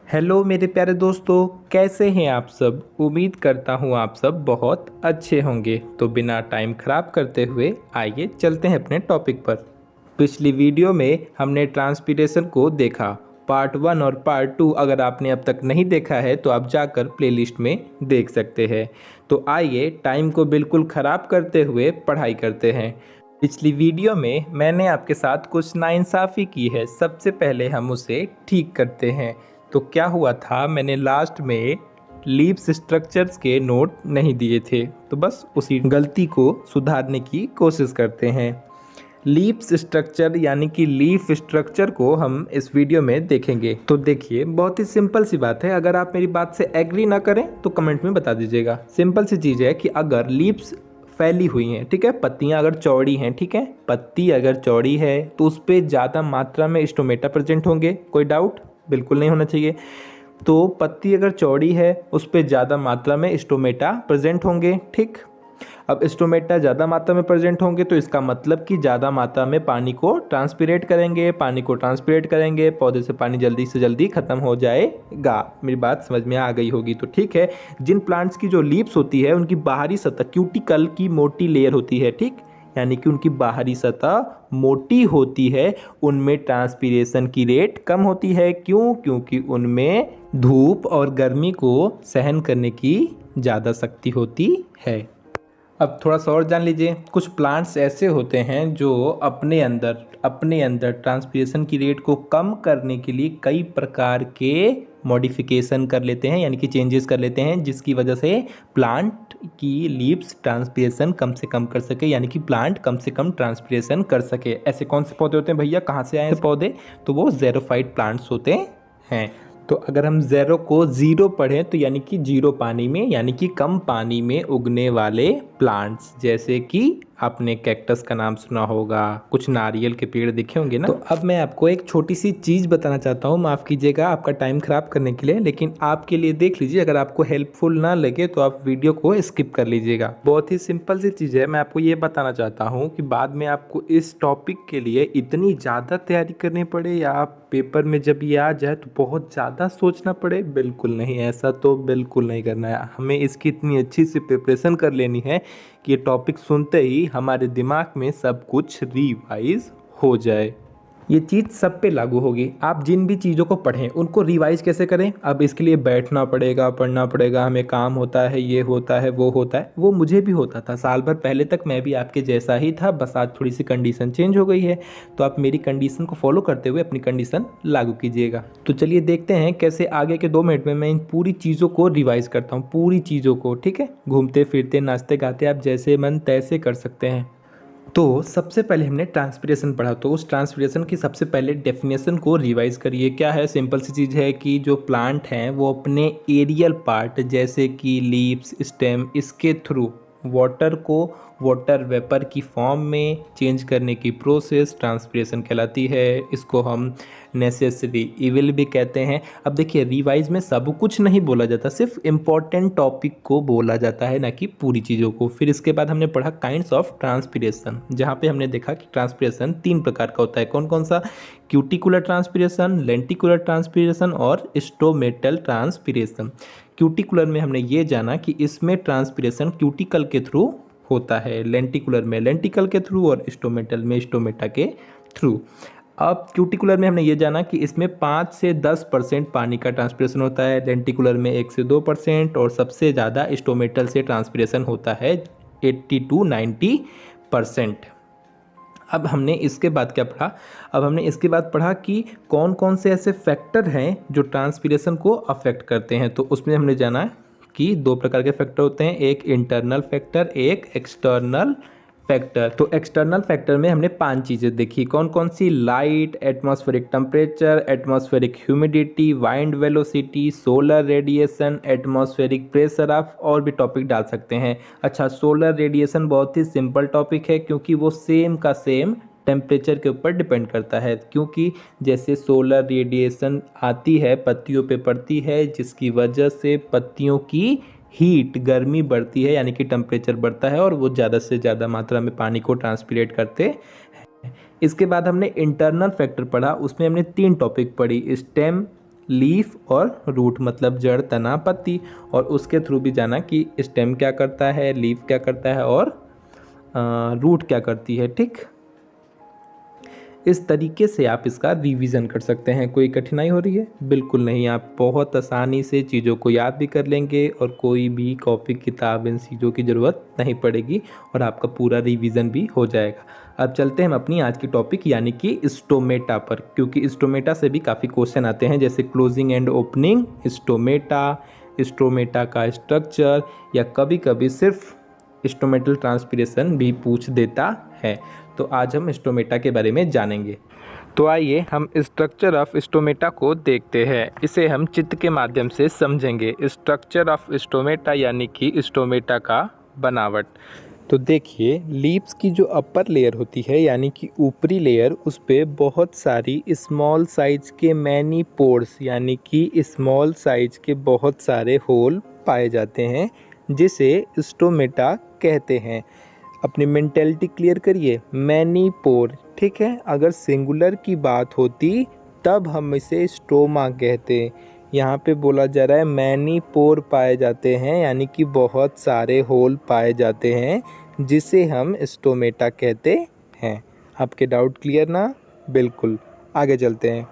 Hello मेरे प्यारे दोस्तों, कैसे हैं आप सब। उम्मीद करता हूँ आप सब बहुत अच्छे होंगे। तो बिना टाइम ख़राब करते हुए आइए चलते हैं अपने टॉपिक पर। पिछली वीडियो में हमने ट्रांसपीरेशन को देखा, पार्ट 1 और पार्ट 2। अगर आपने अब तक नहीं देखा है तो आप जाकर प्लेलिस्ट में देख सकते हैं। तो आइए टाइम को बिल्कुल ख़राब करते हुए पढ़ाई करते हैं। पिछली वीडियो में मैंने आपके साथ कुछ नाइंसाफ़ी की है, सबसे पहले हम उसे ठीक करते हैं। तो क्या हुआ था, मैंने लास्ट में लीव्स स्ट्रक्चर्स के नोट नहीं दिए थे, तो बस उसी गलती को सुधारने की कोशिश करते हैं। लीव्स स्ट्रक्चर यानी कि लीफ स्ट्रक्चर को हम इस वीडियो में देखेंगे। तो देखिए, बहुत ही सिंपल सी बात है। अगर आप मेरी बात से एग्री ना करें तो कमेंट में बता दीजिएगा। सिंपल सी चीज़ है कि अगर लीव्स फैली हुई हैं, ठीक है, पत्तियां अगर चौड़ी हैं, ठीक है, पत्ती अगर चौड़ी है तो उस पर ज़्यादा मात्रा में स्टोमेटा प्रेजेंट होंगे। कोई डाउट बिल्कुल नहीं होना चाहिए। तो पत्ती अगर चौड़ी है उस पर ज़्यादा मात्रा में स्टोमेटा प्रेजेंट होंगे, ठीक। अब स्टोमेटा ज़्यादा मात्रा में प्रेजेंट होंगे तो इसका मतलब कि ज़्यादा मात्रा में पानी को ट्रांसपिरेट करेंगे। पानी को ट्रांसपिरेट करेंगे, पौधे से पानी जल्दी से जल्दी ख़त्म हो जाएगा। मेरी बात समझ में आ गई होगी। तो ठीक है, जिन प्लांट्स की जो लीव्स होती है उनकी बाहरी सतह क्यूटिकल की मोटी लेयर होती है, ठीक, यानी कि उनकी बाहरी सतह मोटी होती है, उनमें ट्रांसपीरेशन की रेट कम होती है। क्यों? क्योंकि उनमें धूप और गर्मी को सहन करने की ज़्यादा शक्ति होती है। अब थोड़ा सा और जान लीजिए। कुछ प्लांट्स ऐसे होते हैं जो अपने अंदर ट्रांसपीरेशन की रेट को कम करने के लिए कई प्रकार के मॉडिफिकेशन कर लेते हैं, यानी कि चेंजेस कर लेते हैं, जिसकी वजह से प्लांट की लीव्स ट्रांसपीरेशन कम से कम कर सके, यानी कि प्लांट कम से कम ट्रांसपीरेशन कर सके। ऐसे कौन से पौधे होते हैं भैया, कहाँ से आए हैं पौधे? तो वो ज़ेरोफाइट प्लांट्स होते हैं। तो अगर हम ज़ेरो को ज़ीरो पढ़ें तो यानी कि जीरो पानी में, यानी कि कम पानी में उगने वाले प्लांट्स, जैसे कि आपने कैक्टस का नाम सुना होगा, कुछ नारियल के पेड़ दिखे होंगे ना। तो अब मैं आपको एक छोटी सी चीज़ बताना चाहता हूँ, माफ़ कीजिएगा आपका टाइम ख़राब करने के लिए, लेकिन आपके लिए देख लीजिए। अगर आपको हेल्पफुल ना लगे तो आप वीडियो को स्किप कर लीजिएगा। बहुत ही सिंपल सी चीज़ है। मैं आपको ये बताना चाहता हूँ कि बाद में आपको इस टॉपिक के लिए इतनी ज़्यादा तैयारी करनी पड़े या आप पेपर में जब ये आ जाए तो बहुत ज़्यादा सोचना पड़े, बिल्कुल नहीं। ऐसा तो बिल्कुल नहीं करना है। हमें इसकी इतनी अच्छी सी प्रिपरेशन कर लेनी है कि ये टॉपिक सुनते ही हमारे दिमाग में सब कुछ रिवाइज हो जाए। ये चीज़ सब पे लागू होगी। आप जिन भी चीज़ों को पढ़ें उनको रिवाइज कैसे करें? अब इसके लिए बैठना पड़ेगा, पढ़ना पड़ेगा, हमें काम होता है, ये होता है, वो होता है। वो मुझे भी होता था, साल भर पहले तक मैं भी आपके जैसा ही था, बस आज थोड़ी सी कंडीशन चेंज हो गई है। तो आप मेरी कंडीशन को फॉलो करते हुए अपनी कंडीशन लागू कीजिएगा। तो चलिए देखते हैं कैसे आगे के 2 मिनट में मैं इन पूरी चीज़ों को रिवाइज करता हूँ, पूरी चीज़ों को, ठीक है। घूमते फिरते नाचते गाते आप जैसे मन तैसे कर सकते हैं। तो सबसे पहले हमने ट्रांसपीरेशन पढ़ा, तो उस ट्रांसपीरेशन की सबसे पहले डेफिनेशन को रिवाइज करिए। क्या है? सिंपल सी चीज़ है कि जो प्लांट हैं वो अपने एरियल पार्ट जैसे कि लीव्स, स्टेम, इसके थ्रू वाटर को वाटर वेपर की फॉर्म में चेंज करने की प्रोसेस ट्रांसपीरेशन कहलाती है। इसको हम नेसेसरी इविल भी कहते हैं। अब देखिए, रिवाइज में सब कुछ नहीं बोला जाता, सिर्फ इम्पॉर्टेंट टॉपिक को बोला जाता है, ना कि पूरी चीज़ों को। फिर इसके बाद हमने पढ़ा काइंड्स ऑफ ट्रांसपीरेशन, जहाँ पे हमने देखा कि ट्रांसपीरेशन 3 प्रकार का होता है। कौन कौन सा? क्यूटिकुलर ट्रांसपीरेशन, लेंटिकुलर ट्रांसपीरेशन और स्टोमेटल ट्रांसपीरेशन। क्यूटिकुलर में हमने ये जाना कि इसमें ट्रांसपीरेशन क्यूटिकल के थ्रू होता है, लेंटिकुलर में लेंटिकल के थ्रू और स्टोमेटल में स्टोमेटा के थ्रू। अब क्यूटिकुलर में हमने ये जाना कि इसमें 5 से 10% पानी का ट्रांसपीरेशन होता है, लेंटिकुलर में 1 से 2% और सबसे ज़्यादा स्टोमेटल से ट्रांसपीरेशन होता है 80 to 90%। अब हमने इसके बाद क्या पढ़ा? अब हमने इसके बाद पढ़ा कि कौन कौन से ऐसे फैक्टर हैं जो ट्रांसपीरेशन को अफेक्ट करते हैं। तो उसमें हमने जाना कि 2 प्रकार के फैक्टर होते हैं, एक इंटरनल फैक्टर, एक एक्सटर्नल फैक्टर। तो एक्सटर्नल फैक्टर में हमने 5 चीज़ें देखी। कौन कौन सी? Light, atmospheric temperature, atmospheric humidity, wind velocity, solar radiation, atmospheric pressure. आप और भी टॉपिक डाल सकते हैं। अच्छा, सोलर रेडिएशन बहुत ही सिंपल टॉपिक है क्योंकि वो सेम का सेम टेम्परेचर के ऊपर डिपेंड करता है, क्योंकि जैसे सोलर रेडिएशन आती है पत्तियों पे पड़ती है, जिसकी वजह से पत्तियों की हीट, गर्मी बढ़ती है, यानी कि टेम्परेचर बढ़ता है और वो ज़्यादा से ज़्यादा मात्रा में पानी को ट्रांसपीरेट करते हैं। इसके बाद हमने इंटरनल फैक्टर पढ़ा, उसमें हमने 3 टॉपिक पढ़ी, स्टेम, लीफ और रूट मतलब जड़, तना, पत्ती, और उसके थ्रू भी जाना कि स्टेम क्या करता है, लीफ क्या करता है और रूट क्या करती है। ठीक, इस तरीके से आप इसका रिवीजन कर सकते हैं। कोई कठिनाई हो रही है? बिल्कुल नहीं, आप बहुत आसानी से चीज़ों को याद भी कर लेंगे और कोई भी कॉपी किताब इन चीज़ों की ज़रूरत नहीं पड़ेगी और आपका पूरा रिवीजन भी हो जाएगा। अब चलते हैं हम अपनी आज की टॉपिक यानी कि स्टोमेटा पर, क्योंकि स्टोमेटा से भी काफ़ी क्वेश्चन आते हैं, जैसे closing and opening stomata, stomata का स्ट्रक्चर, या कभी कभी सिर्फ स्टोमेटल ट्रांसपीरेशन भी पूछ देता है। तो आज हम स्टोमेटा के बारे में जानेंगे। तो आइए हम स्ट्रक्चर ऑफ स्टोमेटा को देखते हैं। इसे हम चित्र के माध्यम से समझेंगे। स्ट्रक्चर ऑफ स्टोमेटा यानी कि स्टोमेटा का बनावट। तो देखिए, लीव्स की जो अपर लेयर होती है यानी कि ऊपरी लेयर, उस पे बहुत सारी स्मॉल साइज के मैनी पोर्स यानी कि स्मॉल साइज के बहुत सारे होल पाए जाते हैं, जिसे स्टोमेटा कहते हैं। अपनी मेंटेलिटी क्लियर करिए, मैनी पोर, ठीक है। अगर सिंगुलर की बात होती तब हम इसे स्टोमा कहते। यहाँ पे बोला जा रहा है मैनी पोर पाए जाते हैं यानी कि बहुत सारे होल पाए जाते हैं, जिसे हम स्टोमेटा कहते हैं। आपके डाउट क्लियर ना? बिल्कुल, आगे चलते हैं।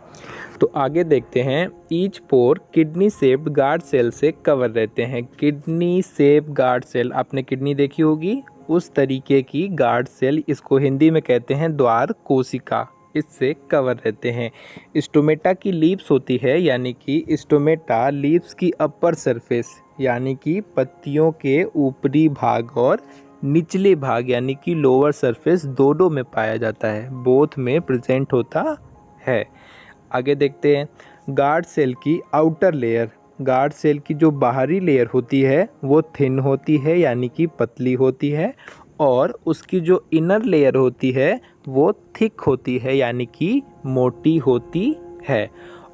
तो आगे देखते हैं, ईच पोर किडनी शेप्ड गार्ड सेल से कवर रहते हैं। किडनी शेप गार्ड सेल, आपने किडनी देखी होगी, उस तरीके की गार्ड सेल, इसको हिंदी में कहते हैं द्वार कोशिका, इससे कवर रहते हैं। स्टोमेटा की लीव्स होती है यानी कि स्टोमेटा लीव्स की अपर सरफेस यानी कि पत्तियों के ऊपरी भाग और निचले भाग यानी कि लोअर सरफेस दोनों में पाया जाता है, बोथ में प्रेजेंट होता है। आगे देखते हैं, गार्ड सेल की आउटर लेयर, गार्ड सेल की जो बाहरी लेयर होती है वो थिन होती है यानी कि पतली होती है, और उसकी जो इनर लेयर होती है वो थिक होती है यानी कि मोटी होती है।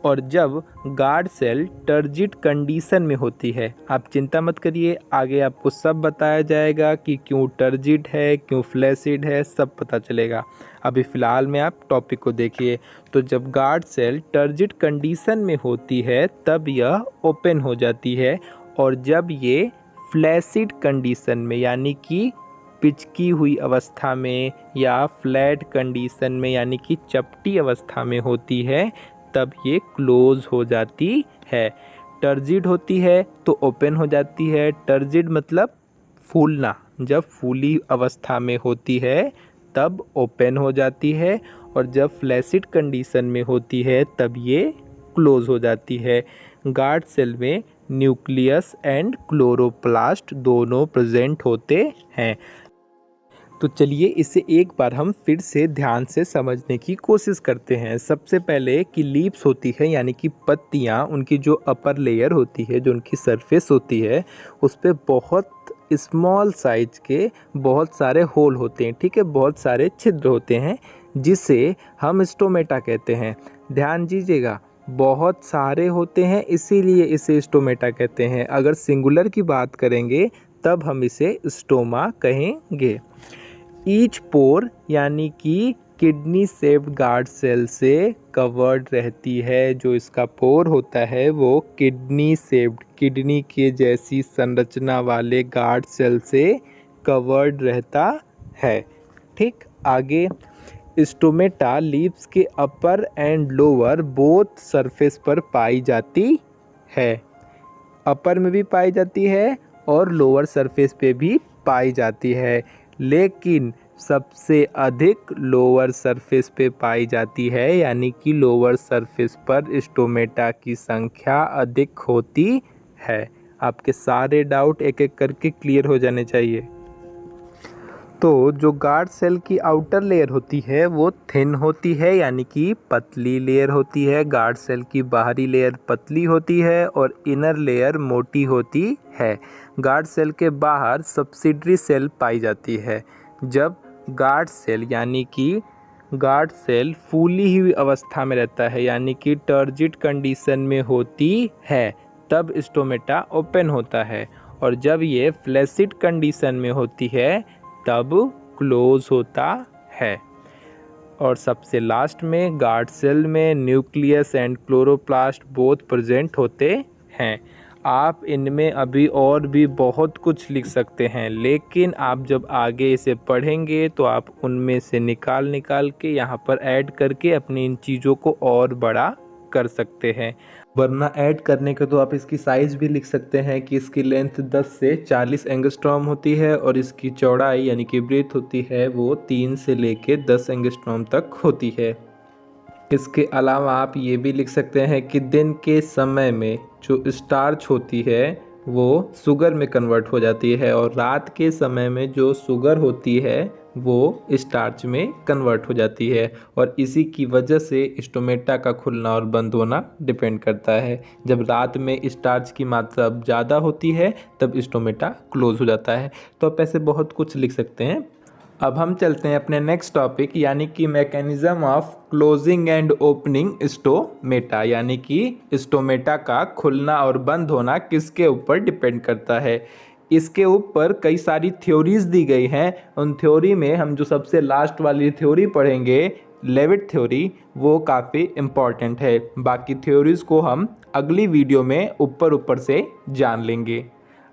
और जब गार्ड सेल टर्जिड कंडीशन में होती है, आप चिंता मत करिए, आगे आपको सब बताया जाएगा कि क्यों टर्जिड है, क्यों फ्लैसिड है, सब पता चलेगा। अभी फ़िलहाल में आप टॉपिक को देखिए। तो जब गार्ड सेल टर्जिड कंडीशन में होती है तब यह ओपन हो जाती है, और जब ये फ्लैसिड कंडीशन में यानी कि पिचकी हुई अवस्था में या फ्लैट कंडीशन में यानी कि चपटी अवस्था में होती है तब ये क्लोज हो जाती है। टर्जिड होती है तो ओपन हो जाती है। टर्जिड मतलब फूलना, जब फूली अवस्था में होती है तब ओपन हो जाती है, और जब फ्लैसिड कंडीशन में होती है तब ये क्लोज हो जाती है। गार्ड सेल में न्यूक्लियस एंड क्लोरोप्लास्ट दोनों प्रेजेंट होते हैं। तो चलिए इसे एक बार हम फिर से ध्यान से समझने की कोशिश करते हैं। सबसे पहले कि लीव्स होती है यानी कि पत्तियां, उनकी जो अपर लेयर होती है, जो उनकी सरफेस होती है, उस पर बहुत स्मॉल साइज के बहुत सारे होल होते हैं, ठीक है, बहुत सारे छिद्र होते हैं, जिसे हम स्टोमेटा कहते हैं। ध्यान दीजिएगा, बहुत सारे होते हैं इसीलिए इसे स्टोमेटा कहते हैं। अगर सिंगुलर की बात करेंगे तब हम इसे स्टोमा कहेंगे। ईच पोर यानी कि किडनी शेप्ड गार्ड सेल से कवर्ड रहती है। जो इसका पोर होता है वो किडनी शेप्ड, किडनी के जैसी संरचना वाले गार्ड सेल से कवर्ड रहता है। ठीक, आगे, स्टोमेटा लीव्स के अपर एंड लोअर बोथ सरफेस पर पाई जाती है। अपर में भी पाई जाती है और लोअर सरफेस पे भी पाई जाती है, लेकिन सबसे अधिक लोअर सरफेस पे पाई जाती है यानी कि लोअर सरफेस पर स्टोमेटा की संख्या अधिक होती है। आपके सारे डाउट एक एक करके क्लियर हो जाने चाहिए। तो जो गार्ड सेल की आउटर लेयर होती है वो थिन होती है यानी कि पतली लेयर होती है। गार्ड सेल की बाहरी लेयर पतली होती है और इनर लेयर मोटी होती है। गार्ड सेल के बाहर सब्सिडरी सेल पाई जाती है। जब गार्ड सेल यानी कि गार्ड सेल फूली हुई अवस्था में रहता है यानी कि टर्जिड कंडीशन में होती है तब स्टोमेटा ओपन होता है, और जब ये फ्लैसिड कंडीशन में होती है तब क्लोज होता है। और सबसे लास्ट में गार्ड सेल में nucleus and chloroplast both present होते हैं। आप इनमें अभी और भी बहुत कुछ लिख सकते हैं, लेकिन आप जब आगे इसे पढ़ेंगे तो आप उनमें से निकाल के यहाँ पर ऐड करके अपनी इन चीज़ों को और बड़ा कर सकते हैं। वरना ऐड करने के तो आप इसकी साइज़ भी लिख सकते हैं कि इसकी लेंथ 10 से 40 एंगस्ट्रॉम होती है और इसकी चौड़ाई यानी कि ब्रेथ होती है वो 3 से लेके 10 एंगस्ट्रॉम तक होती है। इसके अलावा आप ये भी लिख सकते हैं कि दिन के समय में जो स्टार्च होती है वो शुगर में कन्वर्ट हो जाती है और रात के समय में जो शुगर होती है वो स्टार्च में कन्वर्ट हो जाती है, और इसी की वजह से स्टोमेटा का खुलना और बंद होना डिपेंड करता है। जब रात में स्टार्च की मात्रा ज़्यादा होती है तब स्टोमेटा क्लोज हो जाता है। तो आप ऐसे बहुत कुछ लिख सकते हैं। अब हम चलते हैं अपने नेक्स्ट टॉपिक यानी कि mechanism of closing and opening stomata, यानी कि स्टोमेटा का खुलना और बंद होना किसके ऊपर डिपेंड करता है। इसके ऊपर कई सारी थ्योरीज दी गई हैं। उन थ्योरी में हम जो सबसे लास्ट वाली थ्योरी पढ़ेंगे, लेविट थ्योरी, वो काफ़ी इम्पॉर्टेंट है। बाकी थ्योरीज को हम अगली वीडियो में ऊपर से जान लेंगे।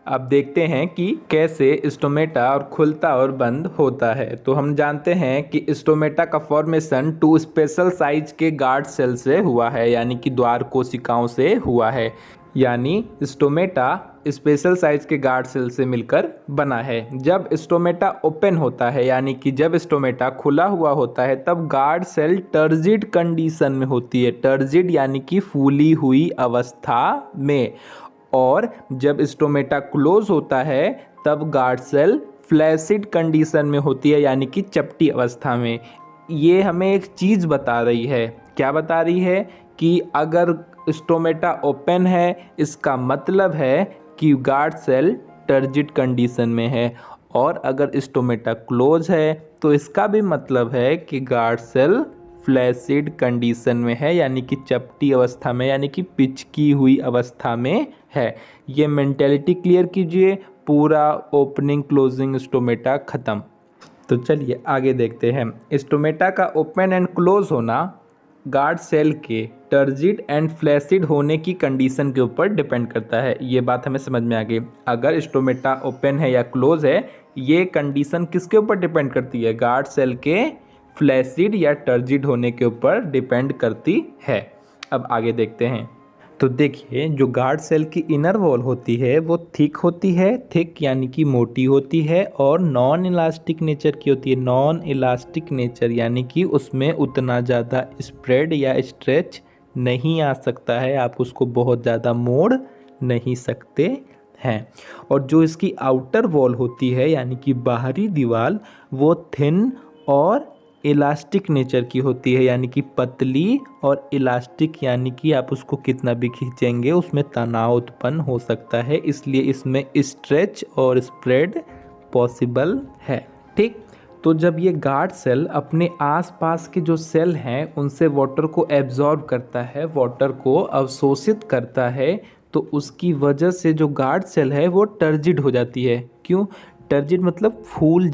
अब देखते हैं कि कैसे स्टोमेटा और खुलता और बंद होता है। तो हम जानते हैं कि स्टोमेटा का फॉर्मेशन 2 स्पेशल साइज के गार्ड सेल से हुआ है, यानी कि द्वार कोशिकाओं से हुआ है। यानी स्टोमेटा स्पेशल साइज के गार्ड सेल से मिलकर बना है। जब स्टोमेटा ओपन होता है यानी कि जब स्टोमेटा खुला हुआ होता है तब गार्ड सेल टर्जिड कंडीशन में होती है। टर्जिड यानी कि फूली हुई अवस्था में। और जब स्टोमेटा क्लोज होता है तब गार्ड सेल फ्लैसिड कंडीशन में होती है, यानी कि चपटी अवस्था में। ये हमें एक चीज़ बता रही है। क्या बता रही है? कि अगर स्टोमेटा ओपन है इसका मतलब है कि गार्ड सेल टर्जिड कंडीशन में है, और अगर स्टोमेटा क्लोज है तो इसका भी मतलब है कि गार्ड सेल फ्लैसिड कंडीशन में है, यानी कि चपटी अवस्था में, यानी कि पिचकी हुई अवस्था में है। ये मेंटेलिटी क्लियर कीजिए। पूरा ओपनिंग क्लोजिंग स्टोमेटा ख़त्म। तो चलिए आगे देखते हैं। स्टोमेटा का ओपन एंड क्लोज होना गार्ड सेल के टर्जिड एंड फ्लैसिड होने की कंडीशन के ऊपर डिपेंड करता है। ये बात हमें समझ में आ गई। अगर स्टोमेटा ओपन है या क्लोज है, ये कंडीशन किसके ऊपर डिपेंड करती है? गार्ड सेल के फ्लैसिड या टर्जिड होने के ऊपर डिपेंड करती है। अब आगे देखते हैं। तो देखिए, जो गार्ड सेल की इनर वॉल होती है वो थिक होती है। थिक यानी कि मोटी होती है, और नॉन इलास्टिक नेचर की होती है। नॉन इलास्टिक नेचर यानी कि उसमें उतना ज़्यादा स्प्रेड या स्ट्रेच नहीं आ सकता है। आप उसको बहुत ज़्यादा मोड़ नहीं सकते हैं। और जो इसकी आउटर वॉल होती है यानी कि बाहरी दीवार, वो थिन और इलास्टिक नेचर की होती है, यानी कि पतली और इलास्टिक, यानी कि आप उसको कितना भी खींचेंगे उसमें तनाव उत्पन्न हो सकता है। इसलिए इसमें स्ट्रेच और स्प्रेड पॉसिबल है। ठीक, तो जब ये गार्ड सेल अपने आसपास के जो सेल हैं उनसे वाटर को एब्जॉर्ब करता है, वाटर को अवशोषित करता है, तो उसकी वजह से जो गार्ड सेल है वो टर्जिड हो जाती है। क्यों? टर्जिड मतलब फूल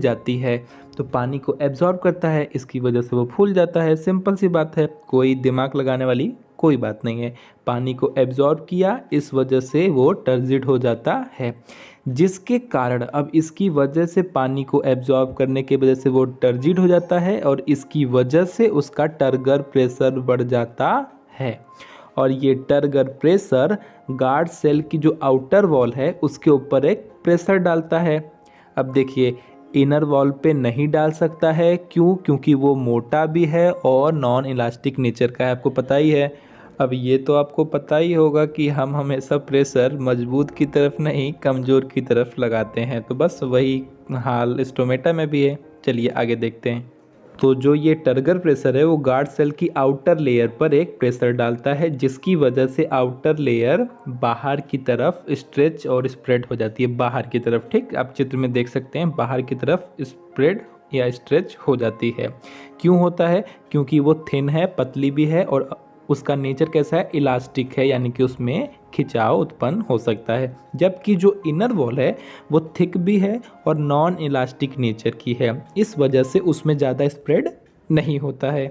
जाती है। तो पानी को एब्जॉर्ब करता है, इसकी वजह से वो फूल जाता है। सिंपल सी बात है, कोई दिमाग लगाने वाली कोई बात नहीं है। पानी को एब्जॉर्ब किया, इस वजह से वो टर्जिड हो जाता है। जिसके कारण अब इसकी वजह से पानी को एब्जॉर्ब करने की वजह से वो टर्जिड हो जाता है, और इसकी वजह से उसका टर्गर प्रेशर बढ़ जाता है। और ये टर्गर प्रेशर गार्ड सेल की जो आउटर वॉल है उसके ऊपर एक प्रेशर डालता है। अब देखिए, इनर वॉल पे नहीं डाल सकता है। क्यों? क्योंकि वो मोटा भी है और नॉन इलास्टिक नेचर का है, आपको पता ही है। अब ये तो आपको पता ही होगा कि हम हमेशा प्रेशर मजबूत की तरफ नहीं, कमज़ोर की तरफ लगाते हैं। तो बस वही हाल स्टोमेटा में भी है। चलिए आगे देखते हैं। तो जो ये टर्गर प्रेशर है वो गार्ड सेल की आउटर लेयर पर एक प्रेशर डालता है, जिसकी वजह से आउटर लेयर बाहर की तरफ स्ट्रेच और स्प्रेड हो जाती है। बाहर की तरफ, ठीक, आप चित्र में देख सकते हैं, बाहर की तरफ स्प्रेड या स्ट्रेच हो जाती है। क्यों होता है? क्योंकि वो थिन है, पतली भी है, और उसका नेचर कैसा है? इलास्टिक है, यानी कि उसमें खिंचाव उत्पन्न हो सकता है। जबकि जो इनर वॉल है वो थिक भी है और नॉन इलास्टिक नेचर की है, इस वजह से उसमें ज़्यादा स्प्रेड नहीं होता है।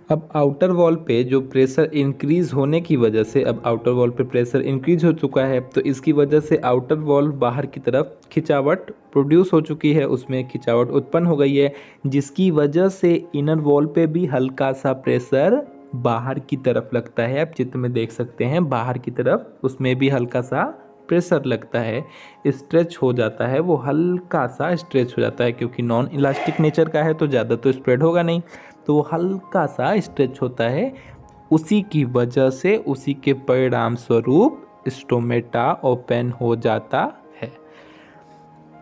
अब आउटर वॉल पे जो प्रेशर इंक्रीज़ होने की वजह से, अब आउटर वॉल पे प्रेशर इंक्रीज हो चुका है, तो इसकी वजह से आउटर वॉल बाहर की तरफ खिंचावट प्रोड्यूस हो चुकी है, उसमें खिंचावट उत्पन्न हो गई है, जिसकी वजह से इनर वॉल पे भी हल्का सा प्रेशर बाहर की तरफ लगता है। आप चित्र में देख सकते हैं बाहर की तरफ उसमें भी हल्का सा प्रेशर लगता है, स्ट्रेच हो जाता है, वो हल्का सा स्ट्रेच हो जाता है, क्योंकि नॉन इलास्टिक नेचर का है तो ज़्यादा तो स्प्रेड होगा नहीं, तो वो हल्का सा स्ट्रेच होता है। उसी की वजह से, उसी के परिणाम स्वरूप स्टोमेटा ओपन हो जाता है।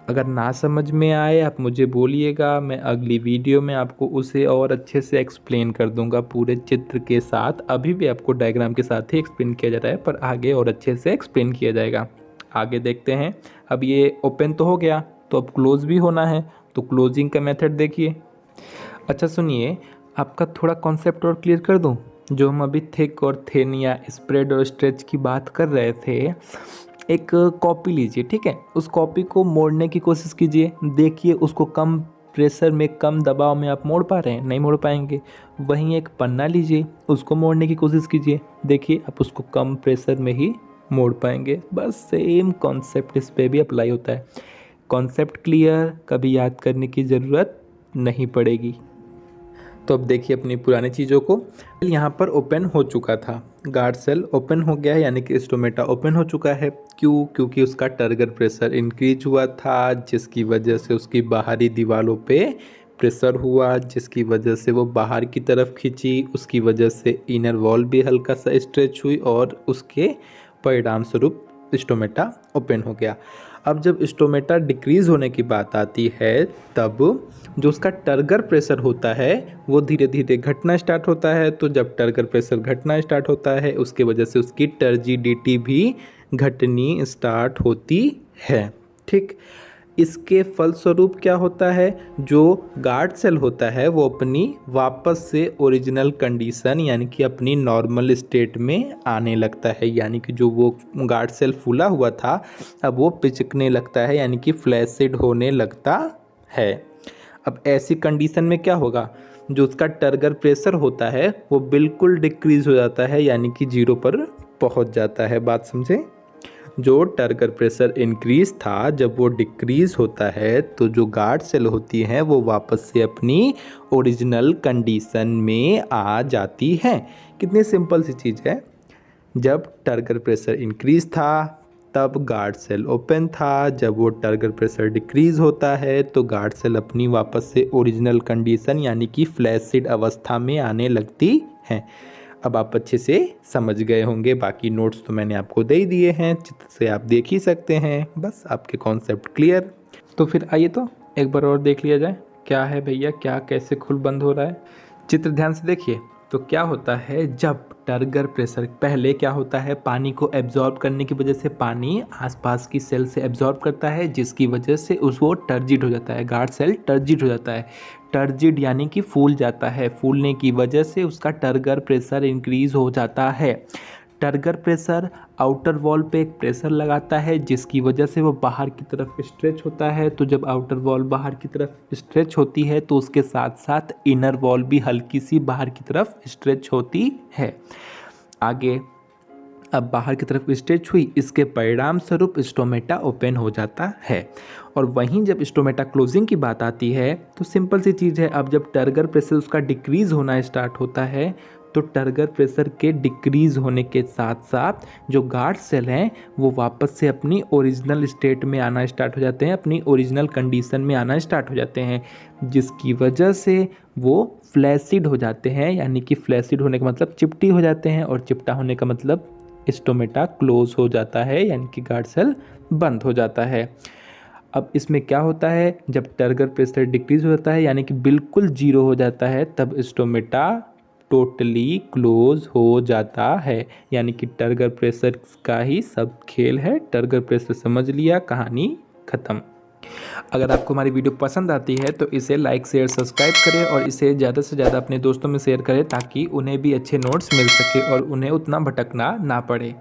अगर ना समझ में आए आप मुझे बोलिएगा, मैं अगली वीडियो में आपको उसे और अच्छे से एक्सप्लेन कर दूंगा पूरे चित्र के साथ। अभी भी आपको डायग्राम के साथ ही एक्सप्लेन किया जा रहा है, पर आगे और अच्छे से एक्सप्लेन किया जाएगा। आगे देखते हैं। अब ये ओपन तो हो गया, तो अब क्लोज भी होना है, तो क्लोजिंग का मेथड देखिए। अच्छा सुनिए, आपका थोड़ा कॉन्सेप्ट और क्लियर कर दूं। जो हम अभी थिक और थिन या स्प्रेड और स्ट्रेच की बात कर रहे थे, एक कॉपी लीजिए, ठीक है, उस कॉपी को मोड़ने की कोशिश कीजिए, देखिए उसको कम प्रेशर में, कम दबाव में आप मोड़ पा रहे हैं, नहीं मोड़ पाएंगे। वहीं एक पन्ना लीजिए, उसको मोड़ने की कोशिश कीजिए, देखिए आप उसको कम प्रेशर में ही मोड़ पाएंगे। बस सेम कॉन्सेप्ट इस पर भी अप्लाई होता है। कॉन्सेप्ट क्लियर, कभी याद करने की ज़रूरत नहीं पड़ेगी। तो अब देखिए अपनी पुरानी चीज़ों को, यहाँ पर ओपन हो चुका था, गार्ड सेल ओपन हो गया है, यानी कि स्टोमेटा ओपन हो चुका है। क्यों? क्योंकि उसका टर्गर प्रेशर इंक्रीज हुआ था, जिसकी वजह से उसकी बाहरी दीवारों पे प्रेशर हुआ, जिसकी वजह से वो बाहर की तरफ खींची, उसकी वजह से इनर वॉल भी हल्का सा स्ट्रेच हुई और उसके परिणाम स्वरूप स्टोमेटा ओपन हो गया। अब जब स्टोमेटा डिक्रीज़ होने की बात आती है, तब जो उसका टर्गर प्रेशर होता है वो धीरे धीरे घटना स्टार्ट होता है। तो जब टर्गर प्रेशर घटना स्टार्ट होता है, उसके वजह से उसकी टर्जिडिटी भी घटनी स्टार्ट होती है। ठीक, इसके फलस्वरूप क्या होता है, जो गार्ड सेल होता है वो अपनी वापस से ओरिजिनल कंडीशन यानी कि अपनी नॉर्मल स्टेट में आने लगता है। यानी कि जो वो गार्ड सेल फूला हुआ था, अब वो पिचकने लगता है, यानी कि फ्लैसिड होने लगता है। अब ऐसी कंडीशन में क्या होगा, जो उसका टर्गर प्रेशर होता है वो बिल्कुल डिक्रीज हो जाता है, यानी कि 0 पर पहुंच जाता है। बात समझे? जो टर्गर प्रेशर इंक्रीज था, जब वो डिक्रीज होता है तो जो गार्ड सेल होती हैं वो वापस से अपनी ओरिजिनल कंडीशन में आ जाती हैं। कितनी सिंपल सी चीज़ है। जब टर्गर प्रेशर इंक्रीज था तब गार्ड सेल ओपन था, जब वो टर्गर प्रेशर डिक्रीज होता है तो गार्ड सेल अपनी वापस से ओरिजिनल कंडीशन यानी कि फ्लैसिड अवस्था में आने लगती हैं। अब आप अच्छे से समझ गए होंगे, बाकी नोट्स तो मैंने आपको दे ही दिए हैं, चित्र से आप देख ही सकते हैं, बस आपके कॉन्सेप्ट क्लियर। तो फिर आइए तो एक बार और देख लिया जाए, क्या है भैया, क्या कैसे खुल बंद हो रहा है। चित्र ध्यान से देखिए। तो क्या होता है, जब टर्गर प्रेशर, पहले क्या होता है, पानी को एब्जॉर्ब करने की वजह से पानी आसपास की सेल से एब्जॉर्ब करता है, जिसकी वजह से वो टर्जिड हो जाता है, गार्ड सेल टर्जिड हो जाता है। टर्जिड यानी कि फूल जाता है, फूलने की वजह से उसका टर्गर प्रेशर इंक्रीज हो जाता है। टर्गर प्रेशर आउटर वॉल पे एक प्रेशर लगाता है, जिसकी वजह से वो बाहर की तरफ स्ट्रेच होता है। तो जब आउटर वॉल बाहर की तरफ स्ट्रेच होती है तो उसके साथ साथ इनर वॉल भी हल्की सी बाहर की तरफ स्ट्रेच होती है। आगे अब बाहर की तरफ स्ट्रेच हुई, इसके परिणाम स्वरूप स्टोमेटा ओपन हो जाता है। और वहीं जब स्टोमेटा क्लोजिंग की बात आती है तो सिंपल सी चीज़ है, अब जब टर्गर प्रेशर उसका डिक्रीज़ होना स्टार्ट होता है तो टर्गर प्रेशर के डिक्रीज़ होने के साथ साथ जो गार्ड सेल हैं वो वापस से अपनी ओरिजिनल स्टेट में आना स्टार्ट हो जाते हैं, अपनी ओरिजिनल कंडीशन में आना स्टार्ट हो जाते हैं, जिसकी वजह से वो फ्लैसिड हो जाते हैं। यानी कि फ्लैसिड होने का मतलब चिपटी हो जाते हैं, और चिपटा होने का मतलब स्टोमेटा क्लोज हो जाता है, यानी कि गार्ड सेल बंद हो जाता है। अब इसमें क्या होता है, जब टर्गर प्रेशर डिक्रीज हो जाता है यानी कि बिल्कुल 0 हो जाता है, तब स्टोमेटा टोटली क्लोज हो जाता है। यानी कि टर्गर प्रेशर का ही सब खेल है, टर्गर प्रेशर समझ लिया, कहानी ख़त्म। अगर आपको हमारी वीडियो पसंद आती है तो इसे लाइक शेयर सब्सक्राइब करें और इसे ज़्यादा से ज़्यादा अपने दोस्तों में शेयर करें, ताकि उन्हें भी अच्छे नोट्स मिल सके और उन्हें उतना भटकना ना पड़े।